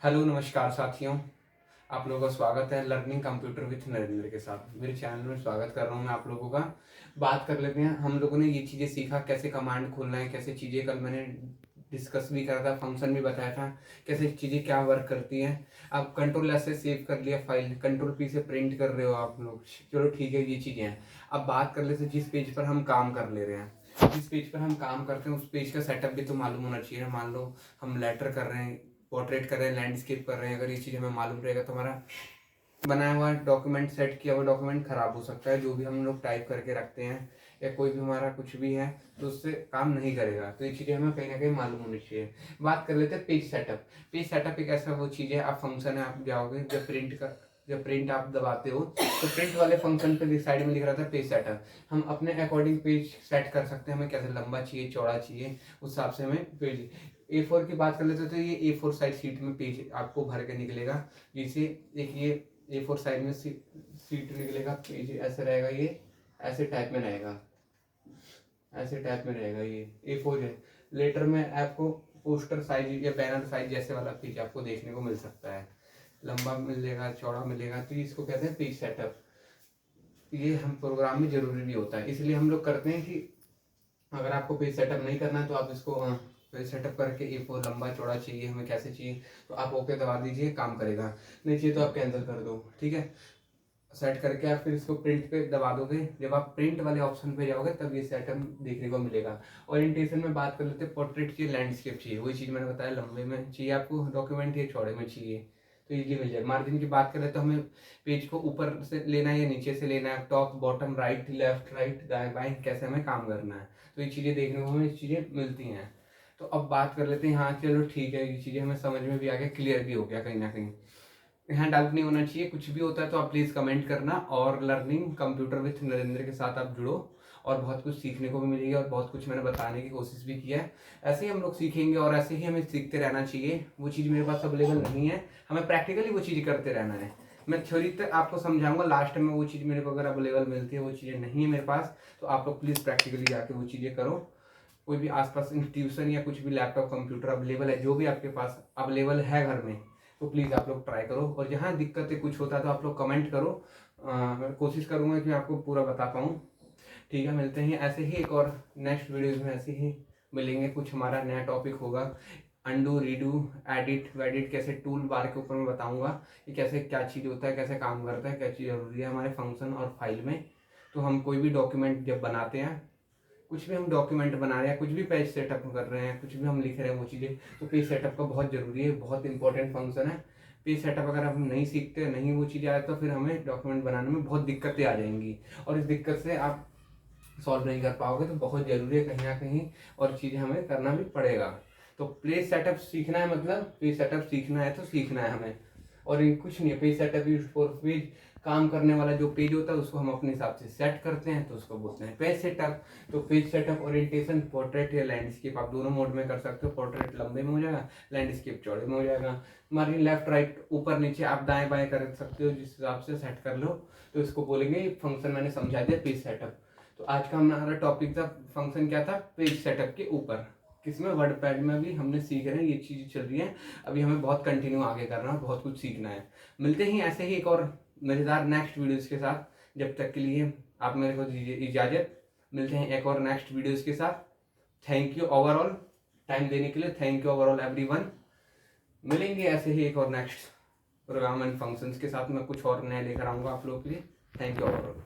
Hello नमस्कार साथियों। आप लोगों का स्वागत है लर्निंग कंप्यूटर विथ नरेंद्र के साथ। मेरे चैनल में स्वागत कर रहा हूँ मैं आप लोगों का। बात कर लेते हैं, हम लोगों ने ये चीज़ें सीखा कैसे कमांड खोलना है, कैसे चीज़ें कल मैंने डिस्कस भी करा था, फंक्शन भी बताया था, कैसे चीज़ें क्या वर्क करती हैं। आप कंट्रोल एस से सेव कर लिया फाइल, कंट्रोल पी से प्रिंट कर रहे हो आप लोग, चलो ठीक है, ये चीज़ें हैं। अब बात कर लेते हैं जिस पेज पर हम काम कर ले रहे हैं, जिस पेज पर हम काम करते हैं उस पेज का सेटअप भी तो मालूम होना चाहिए ना। मान लो हम लेटर कर रहे हैं, पोर्ट्रेट कर रहे हैं, लैंडस्केप कर रहे हैं, अगर ये चीज़ हमें मालूम रहेगा तो हमारा बनाया हुआ डॉक्यूमेंट, सेट किया हुआ डॉक्यूमेंट खराब हो सकता है। जो भी हम लोग टाइप करके रखते हैं या कोई भी हमारा कुछ भी है तो उससे काम नहीं करेगा। तो ये चीज़ें हमें कहीं ना कहीं मालूम होनी चाहिए। बात कर लेते हैं पेज सेटअप। पेज सेटअप एक ऐसा वो चीज़ है, आप फंक्शन है, आप जाओगे जब प्रिंट आप दबाते हो तो प्रिंट वाले फंक्शन पे साइड में लिख रहा था पेज सेटअप। हम अपने अकॉर्डिंग पेज सेट कर सकते हैं, हमें कैसे लंबा चाहिए, चौड़ा चाहिए, उस हिसाब से हमें पेज। A4 की बात कर लेते हैं तो ये A4 साइज शीट में पेज आपको भर के निकलेगा। जिसे एक ये A4 साइज में सीट निकलेगा, पेज ऐसे रहेगा, ये ऐसे टाइप में रहेगा, ऐसे टाइप में रहेगा। ये A4 है। लेटर में आपको पोस्टर साइज या बैनर साइज जैसे वाला पेज आपको देखने को मिल सकता है, लंबा मिलेगा, चौड़ा मिलेगा। तो इसको कहते हैं पेज सेटअप। ये हम प्रोग्राम में जरूरी भी होता है, इसलिए हम लोग करते हैं कि अगर आपको पेज सेटअप नहीं करना है तो आप इसको पेज सेटअप करके A4 लंबा चौड़ा चाहिए हमें, कैसे चाहिए, तो आप ओके दबा दीजिए, काम करेगा। नहीं चाहिए तो आप कैंसिल कर दो, ठीक है। सेट करके आप फिर इसको प्रिंट पे दबा दोगे। जब आप प्रिंट वाले ऑप्शन पे जाओगे तब ये सेटअप देखने को मिलेगा। ओरिएंटेशन में बात कर लेते हैं, पोर्ट्रेट चाहिए, लैंडस्केप चाहिए, वही चीज़ मैंने बताया, लंबे में चाहिए आपको डॉक्यूमेंट या चौड़े में चाहिए, तो इजीली मिल जाए। मार्जिन की बात करें तो हमें पेज को ऊपर से लेना है या नीचे से लेना है, top bottom, right left, right दाएं बाएं, कैसे हमें काम करना है, तो ये चीज़ें देखने को हमें चीज़ें मिलती हैं। तो अब बात कर लेते हैं, हाँ चलो ठीक है, ये चीज़ें हमें समझ में भी आ गया, क्लियर भी हो गया कहीं ना कहीं। यहाँ डाउट नहीं होना चाहिए। कुछ भी होता है तो आप प्लीज़ कमेंट करना, और लर्निंग कंप्यूटर विथ नरेंद्र के साथ आप जुड़ो, और बहुत कुछ सीखने को भी मिलेगा, और बहुत कुछ मैंने बताने की कोशिश भी किया है। ऐसे ही हम लोग सीखेंगे और ऐसे ही हमें सीखते रहना चाहिए। वो चीज़ मेरे पास अवेलेबल नहीं है, हमें प्रैक्टिकली वो चीज़ करते रहना है। मैं थ्योरी तक आपको समझाऊंगा, लास्ट में वो चीज़ मेरे को अगर अवेलेबल मिलती है, वो चीज़ें नहीं है मेरे पास, तो आप लोग प्लीज़ प्रैक्टिकली जाके वो चीज़ें करो। कोई भी आसपास इंस्टीट्यूशन या कुछ भी लैपटॉप कंप्यूटर अवेलेबल है, जो भी आपके पास अवेलेबल है घर में, तो प्लीज़ आप लोग ट्राई करो। और जहाँ दिक्कतें कुछ होता है तो आप लोग कमेंट करो, मैं कोशिश करूँगा कि आपको पूरा बता पाऊँ। ठीक है, मिलते हैं ऐसे ही एक और नेक्स्ट वीडियोज़ में, ऐसे ही मिलेंगे। कुछ हमारा नया टॉपिक होगा, अंडू रीडू एडिट वेडिट, कैसे टूल बार के ऊपर मैं बताऊँगा कि कैसे क्या चीज़ होता है, कैसे काम करता है, क्या चीज़ ज़रूरी है हमारे फंक्शन और फाइल में। तो हम कोई भी डॉक्यूमेंट जब बनाते हैं, कुछ भी हम डॉक्यूमेंट बना रहे हैं, कुछ भी पेज सेटअप कर रहे हैं, कुछ भी हम लिख रहे हैं वो चीज़ें, तो पेज सेटअप का बहुत ज़रूरी है, बहुत इंपॉर्टेंट फंक्शन है। पेज सेटअप अगर हम नहीं सीखते, नहीं वो चीज़ें आए, तो फिर हमें डॉक्यूमेंट बनाने में बहुत दिक्कतें आ जाएंगी, और इस दिक्कत से आप सॉल्व नहीं कर पाओगे। तो बहुत ज़रूरी है कहीं ना कहीं, और चीज़ें हमें करना भी पड़ेगा। तो पेज सेटअप सीखना है, मतलब पेज सेटअप सीखना है तो सीखना है हमें, और ये कुछ नहीं है। Page setup use for page, काम करने वाला जो पेज होता है उसको हम अपने हिसाब से सेट करते हैं, तो उसको बोलते हैं पेज सेटअप। तो पेज सेटअप ओरिएंटेशन, पोर्ट्रेट या लैंडस्केप, आप दोनों मोड में कर सकते हो। पोर्ट्रेट लंबे में हो जाएगा, लैंडस्केप चौड़े में हो जाएगा। मार्जिन लेफ्ट राइट ऊपर नीचे आप दाएं बाएं कर सकते हो, जिस हिसाब से सेट कर लो, तो इसको बोलेंगे फंक्शन। मैंने समझा दिया पेज सेटअप। तो आज का हमारा टॉपिक था, फंक्शन क्या था, पेज सेटअप के ऊपर। किसमें, वर्ड पैड में भी हमने सीख रहे हैं, ये चीज़ चल रही है। अभी हमें बहुत कंटिन्यू आगे करना है, बहुत कुछ सीखना है। मिलते ही ऐसे ही एक और मज़ेदार नेक्स्ट वीडियोज़ के साथ। जब तक के लिए आप मेरे को दीजिए इजाज़त। मिलते हैं एक और नेक्स्ट वीडियोज़ के साथ। थैंक यू ओवरऑल टाइम देने के लिए, थैंक यू ओवरऑल एवरीवन। मिलेंगे ऐसे ही एक और नेक्स्ट प्रोग्राम एंड फंक्शंस के साथ। मैं कुछ और नया लेकर आऊँगा आप लोगों के लिए। Thank you overall.